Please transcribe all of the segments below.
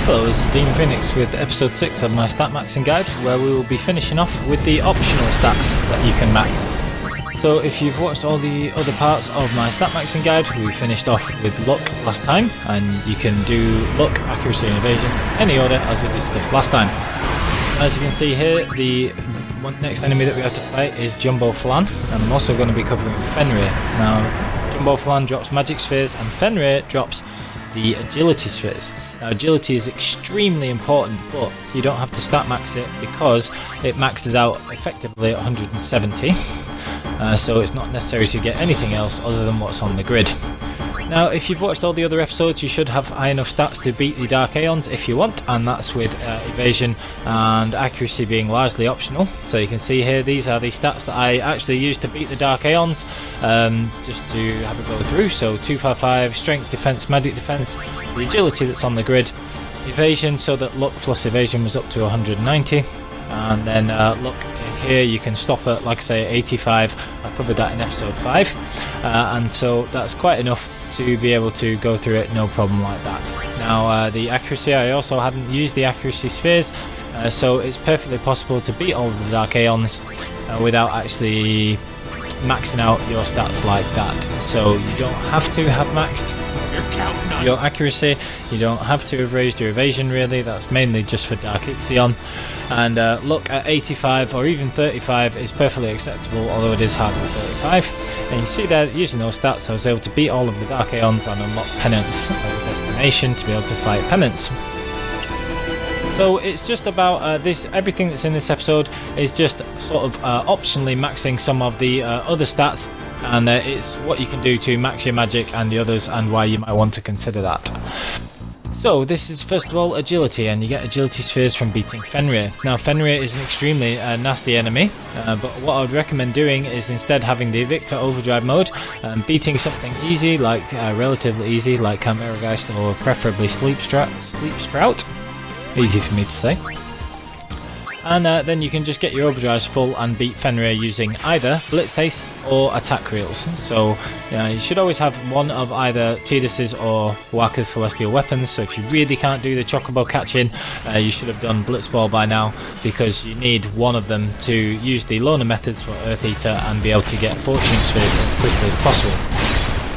Hello, this is Dean Phoenix with episode 6 of my stat maxing guide, where we will be finishing off with the optional stats that you can max. So if you've watched all the other parts of my stat maxing guide, we finished off with luck last time, and you can do luck, accuracy and evasion in any order as we discussed last time. As you can see here, the next enemy that we have to fight is Jumbo Flan, and I'm also going to be covering Fenrir. Now, Jumbo Flan drops magic spheres and Fenrir drops the agility spheres. Now, agility is extremely important, but you don't have to stat max it because it maxes out effectively at 170, so it's not necessary to get anything else other than what's on the grid. Now, if you've watched all the other episodes, you should have high enough stats to beat the Dark Aeons if you want, and that's with evasion and accuracy being largely optional. So you can see here, these are the stats that I actually used to beat the Dark Aeons, just to have a go through. So 255, strength, defense, magic defense, the agility that's on the grid, evasion, so that luck plus evasion was up to 190, and then luck here you can stop at, like I say, 85. I covered that in episode 5, and so that's quite enough to be able to go through it no problem like that. Now, the accuracy, I also hadn't used the accuracy spheres, so it's perfectly possible to beat all of the Dark Aeons without actually maxing out your stats like that. So you don't have to have maxed your accuracy, you don't have to have raised your evasion really, that's mainly just for Dark Ixion, and luck at 85 or even 35 is perfectly acceptable, although it is harder than 35. And you see there, using those stats I was able to beat all of the Dark Aeons and unlock Penance as a destination to be able to fight Penance. So it's just about everything that's in this episode is just sort of optionally maxing some of the other stats, and it's what you can do to max your magic and the others, and why you might want to consider that. So this is first of all agility, and you get agility spheres from beating Fenrir. Now, Fenrir is an extremely nasty enemy, but what I would recommend doing is instead having the Victor Overdrive mode, beating something easy, like relatively easy, like Chimerageist, or preferably Sleep Sprout. Easy for me to say. And then you can just get your overdrives full and beat Fenrir using either Blitz Ace or attack reels. So you should always have one of either Tidus's or Waka's celestial weapons. So if you really can't do the chocobo catching, you should have done Blitzball by now, because you need one of them to use the loner methods for Earth Eater and be able to get fortune spheres as quickly as possible.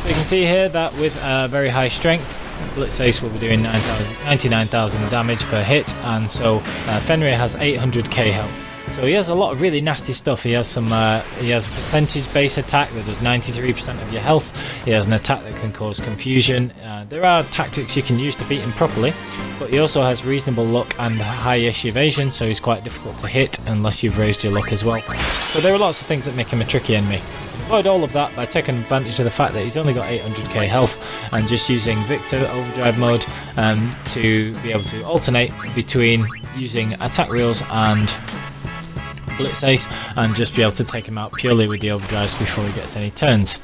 So you can see here that with very high strength, Blitz Ace will be doing 99,000 damage per hit, and so Fenrir has 800k health. So he has a lot of really nasty stuff. He has some. He has a percentage base attack that does 93% of your health. He has an attack that can cause confusion. There are tactics you can use to beat him properly, but he also has reasonable luck and high-ish evasion, so he's quite difficult to hit unless you've raised your luck as well. So there are lots of things that make him a tricky enemy. Avoid all of that by taking advantage of the fact that he's only got 800k health, and just using Victor Overdrive mode to be able to alternate between using attack reels and Blitz Ace, and just be able to take him out purely with the overdrives before he gets any turns.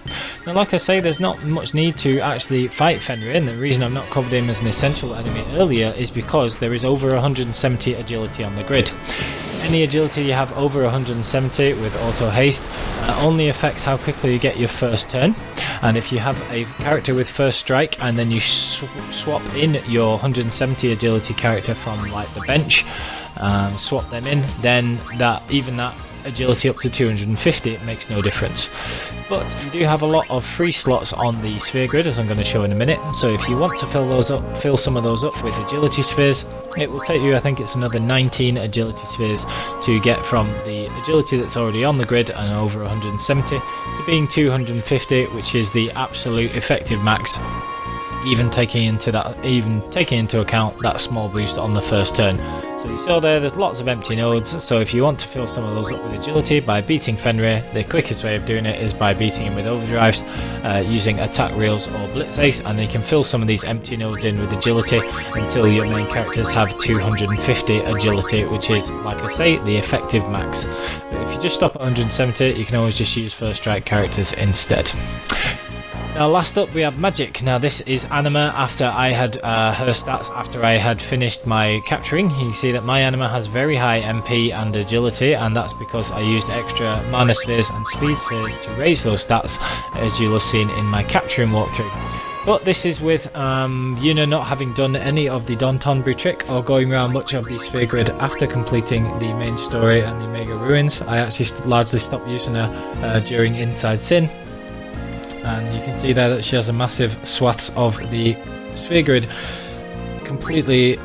Now, like I say, there's not much need to actually fight Fenrir, and the reason I've not covered him as an essential enemy earlier is because there is over 170 agility on the grid. Any agility you have over 170 with auto haste only affects how quickly you get your first turn, and if you have a character with first strike and then you swap in your 170 agility character from like the bench, swap them in, then that agility up to 250, it makes no difference. But you do have a lot of free slots on the sphere grid, as I'm going to show in a minute, so if you want to fill some of those up with agility spheres, it will take you, I think it's another 19 agility spheres to get from the agility that's already on the grid and over 170 to being 250, which is the absolute effective max, even taking into account that small boost on the first turn. So you saw there's lots of empty nodes, so if you want to fill some of those up with agility by beating Fenrir, the quickest way of doing it is by beating him with overdrives, using attack reels or Blitz Ace, and you can fill some of these empty nodes in with agility until your main characters have 250 agility, which is, like I say, the effective max. But if you just stop at 170, you can always just use first strike characters instead. Now, last up we have magic. Now, this is Anima after I had her stats after I had finished my capturing. You see that my Anima has very high MP and agility, and that's because I used extra mana spheres and speed spheres to raise those stats, as you'll have seen in my capturing walkthrough. But this is with Yuna not having done any of the Don Tonbury trick or going around much of the sphere grid after completing the main story and the Mega Ruins. I actually largely stopped using her during Inside Sin. And you can see there that she has a massive swaths of the sphere grid completely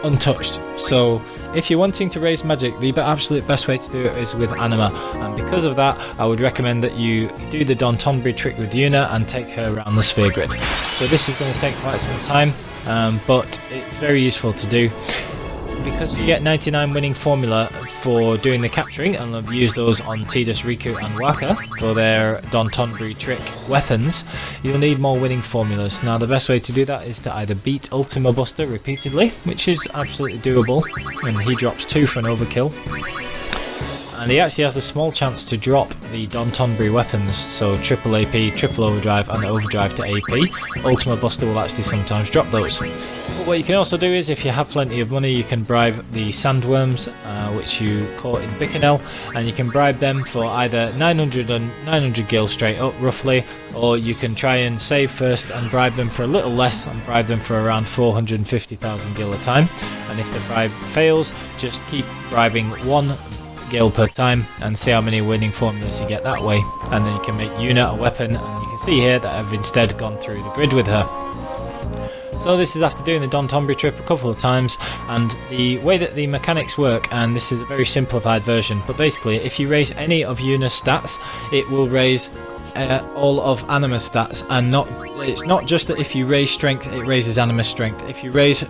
untouched. So if you're wanting to raise magic, the absolute best way to do it is with Anima, and because of that I would recommend that you do the Don Tonbury trick with Yuna and take her around the sphere grid. So this is going to take quite some time, but it's very useful to do because you get 99 winning formula for doing the capturing, and I've used those on Tidus, Riku and Waka for their Don Tonbury trick weapons. You'll need more winning formulas. Now the best way to do that is to either beat Ultima Buster repeatedly, which is absolutely doable, and he drops 2 for an overkill. And he actually has a small chance to drop the Don Tonbury weapons, so triple AP, triple overdrive and overdrive to AP. Ultima Buster will actually sometimes drop those. But what you can also do is, if you have plenty of money, you can bribe the sandworms, which you caught in Bicanel, and you can bribe them for either 900 and 900 gil straight up roughly, or you can try and save first and bribe them for a little less and bribe them for around 450,000 gil a time. And if the bribe fails, just keep bribing 1 gil per time and see how many winning formulas you get that way, and then you can make Yuna a weapon. And you can see here that I've instead gone through the grid with her. So this is after doing the Don Tonbury trip a couple of times, and the way that the mechanics work, and this is a very simplified version, but basically if you raise any of Yuna's stats, it will raise all of Anima's stats, and it's not just that if you raise strength it raises Anima's strength. If you raise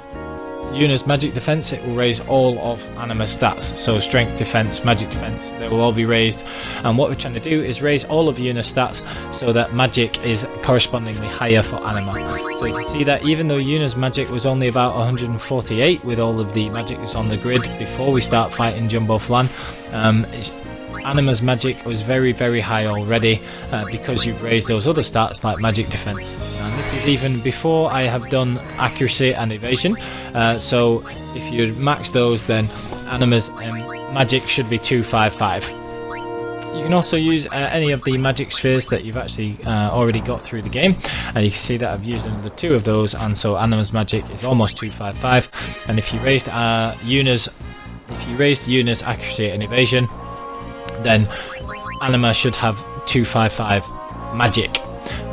Yuna's magic defense, it will raise all of Anima's stats, so strength, defense, magic defense, they will all be raised. And what we're trying to do is raise all of Yuna's stats so that magic is correspondingly higher for Anima. So you can see that even though Yuna's magic was only about 148 with all of the magic that's on the grid before we start fighting Jumbo Flan, Anima's magic was very high already because you've raised those other stats like magic defense. And this is even before I have done accuracy and evasion, so if you max those, then Anima's magic should be 255. You can also use any of the magic spheres that you've actually already got through the game, and you can see that I've used another 2 of those, and so Anima's magic is almost 255. And if you raised Yuna's accuracy and evasion, then Anima should have 255 magic.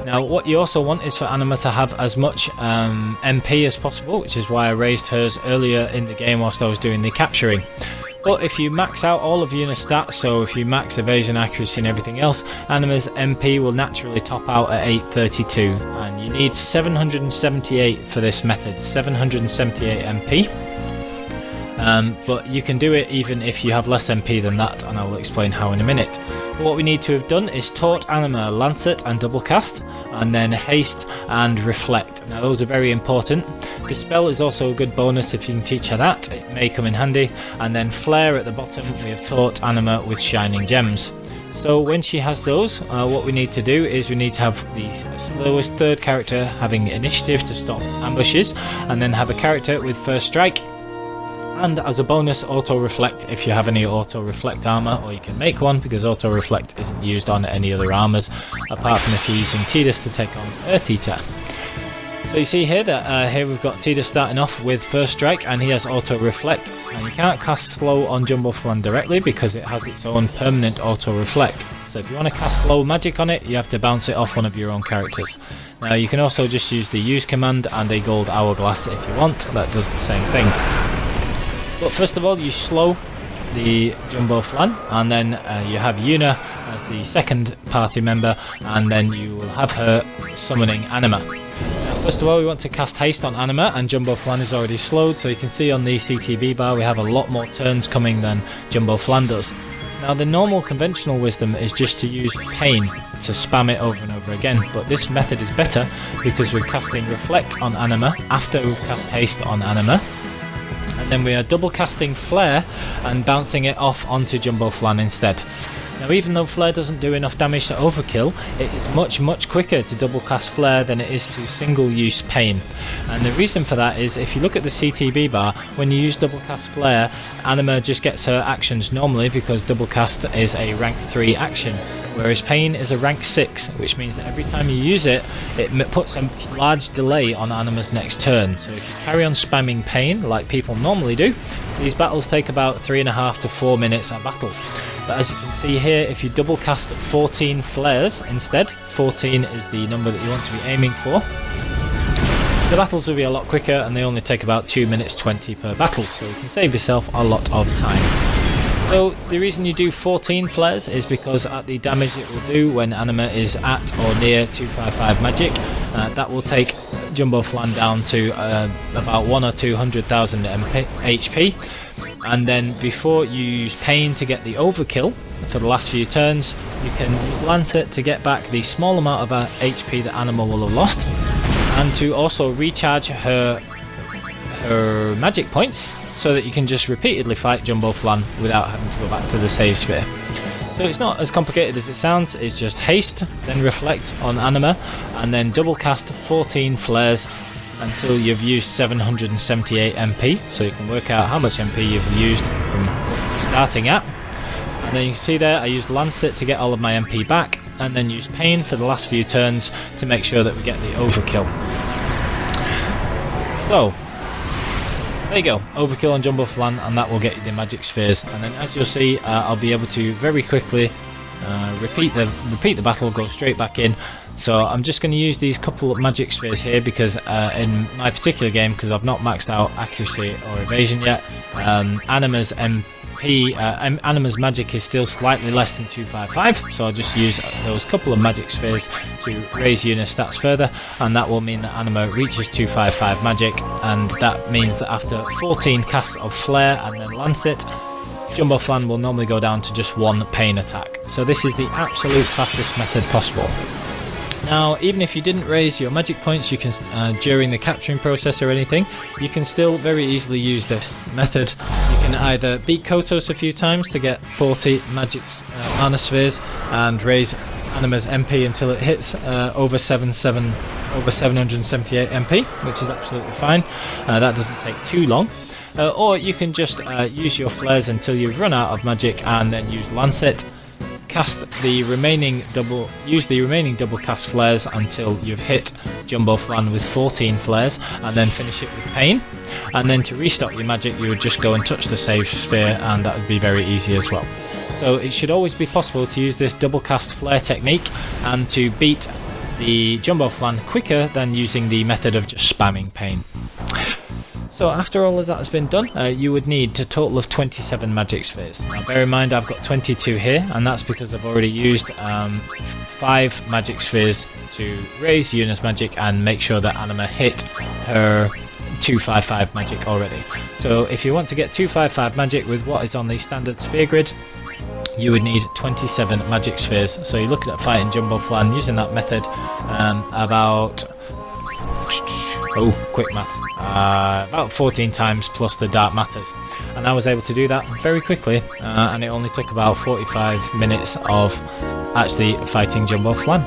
Now what you also want is for Anima to have as much MP as possible, which is why I raised hers earlier in the game whilst I was doing the capturing. But if you max out all of Yuna's stats, so if you max evasion, accuracy and everything else, Anima's MP will naturally top out at 832, and you need 778 for this method, 778 MP. But you can do it even if you have less MP than that, and I will explain how in a minute. But what we need to have done is taught Anima Lancet and Double Cast, and then Haste and Reflect. Now those are very important. Dispel is also a good bonus if you can teach her that, it may come in handy. And then Flare at the bottom, we have taught Anima with Shining Gems. So when she has those, what we need to do is we need to have the slowest 3rd character having initiative to stop ambushes, and then have a character with First Strike, and as a bonus auto reflect if you have any auto reflect armor, or you can make one because auto reflect isn't used on any other armors apart from if you're using Tidus to take on Earth Eater. So you see here that here we've got Tidus starting off with First Strike, and he has auto reflect, and you can't cast slow on Jumbo Flan directly because it has its own permanent auto reflect. So if you want to cast slow magic on it, you have to bounce it off one of your own characters. Now you can also just use the use command and a gold hourglass if you want, that does the same thing. But first of all, you slow the Jumbo Flan, and then you have Yuna as the 2nd party member, and then you will have her summoning Anima. Now, first of all, we want to cast Haste on Anima, and Jumbo Flan is already slowed, so you can see on the CTB bar we have a lot more turns coming than Jumbo Flan does. Now the normal conventional wisdom is just to use Pain to spam it over and over again, but this method is better because we're casting Reflect on Anima after we've cast Haste on Anima. And then we are double casting Flare and bouncing it off onto Jumbo Flan instead. Now even though Flare doesn't do enough damage to Overkill, it is much quicker to double cast Flare than it is to single use Pain. And the reason for that is if you look at the CTB bar, when you use double cast Flare, Anima just gets her actions normally because double cast is a rank 3 action. whereas pain is a rank 6, which means that every time you use it, it puts a large delay on Anima's next turn. So if you carry on spamming pain like people normally do, these battles take about 3.5 to 4 minutes a battle. But as you can see here, if you double cast 14 flares instead, 14 is the number that you want to be aiming for, the battles will be a lot quicker, and they only take about 2 minutes 20 per battle, so you can save yourself a lot of time. So the reason you do 14 flares is because at the damage it will do when Anima is at or near 255 magic, that will take Jumbo Flan down to about 1 or 200,000 HP. And then before you use pain to get the overkill for the last few turns, you can use Lancet to get back the small amount of HP that Anima will have lost, and to also recharge her magic points, so that you can just repeatedly fight Jumbo Flan without having to go back to the save sphere. So it's not as complicated as it sounds. It's just haste, then reflect on Anima, and then double cast 14 flares until you've used 778 MP, so you can work out how much MP you've used from starting at. And then you can see there I used Lancet to get all of my MP back, and then used pain for the last few turns to make sure that we get the overkill. So there you go, overkill on Jumbo Flan, and that will get you the magic spheres. And then as you'll see, I'll be able to very quickly repeat the battle, go straight back in. So I'm just going to use these couple of magic spheres here because in my particular game, because I've not maxed out accuracy or evasion yet, Anima's Anima's magic is still slightly less than 255, so I'll just use those couple of magic spheres to raise Yuna's stats further, and that will mean that Anima reaches 255 magic, and that means that after 14 casts of Flare and then Lancet, Jumbo Flan will normally go down to just 1 pain attack. So this is the absolute fastest method possible. Now, even if you didn't raise your magic points, you can during the capturing process or anything, you can still very easily use this method. You can either beat Kotos a few times to get 40 magic mana spheres and raise Anima's MP until it hits over 778 MP, which is absolutely fine. That doesn't take too long. Or you can just use your flares until you've run out of magic, and then use Lancet. Use the remaining double cast flares until you've hit Jumbo Flan with 14 flares, and then finish it with pain. And then to restock your magic, you would just go and touch the save sphere, and that would be very easy as well. So it should always be possible to use this double cast flare technique and to beat the Jumbo Flan quicker than using the method of just spamming pain. So after all of that has been done, you would need a total of 27 magic spheres. Now bear in mind I've got 22 here, and that's because I've already used 5 magic spheres to raise Yuna's magic and make sure that Anima hit her 255 magic already. So if you want to get 255 magic with what is on the standard sphere grid, you would need 27 magic spheres. So you're looking at fighting Jumbo Flan using that method quick maths, about 14 times plus the dark matters, and I was able to do that very quickly, and it only took about 45 minutes of actually fighting Jumbo Flan.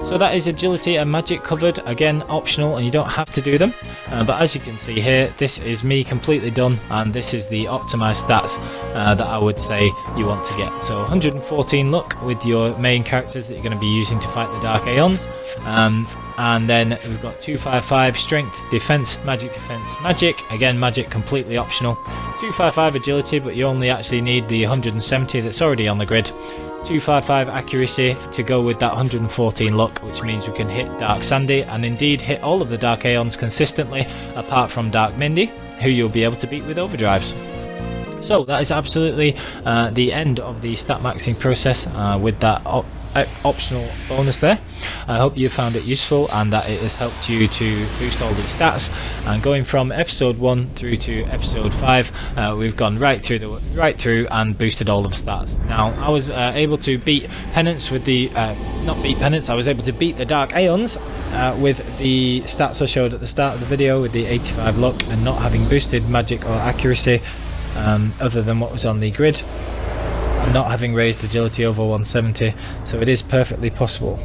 So that is agility and magic covered, again optional and you don't have to do them, but as you can see here, this is me completely done, and this is the optimized stats that I would say you want to get. So 114 luck with your main characters that you're going to be using to fight the Dark Aeons, and then we've got 255 strength, defense, magic, again magic completely optional, 255 agility, but you only actually need the 170 that's already on the grid, 255 accuracy to go with that 114 luck, which means we can hit Dark Sandy and indeed hit all of the Dark Aeons consistently, apart from Dark Mindy, who you'll be able to beat with Overdrives. So that is absolutely the end of the stat maxing process with that optional bonus there. I hope you found it useful and that it has helped you to boost all these stats. And going from episode 1 through to episode 5, we've gone right through and boosted all of the stats. Now I was able to beat Penance with the I was able to beat the Dark Aeons with the stats I showed at the start of the video, with the 85 luck and not having boosted magic or accuracy other than what was on the grid, not having raised agility over 170, so it is perfectly possible.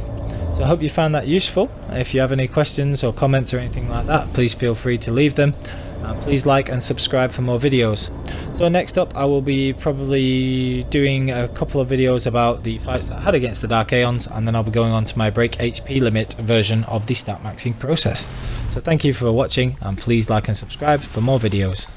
So I hope you found that useful. If you have any questions or comments or anything like that, please feel free to leave them. and please like and subscribe for more videos. So next up I will be probably doing a couple of videos about the fights that I had against the Dark Aeons, and then I'll be going on to my break HP limit version of the stat maxing process. So thank you for watching, and please like and subscribe for more videos.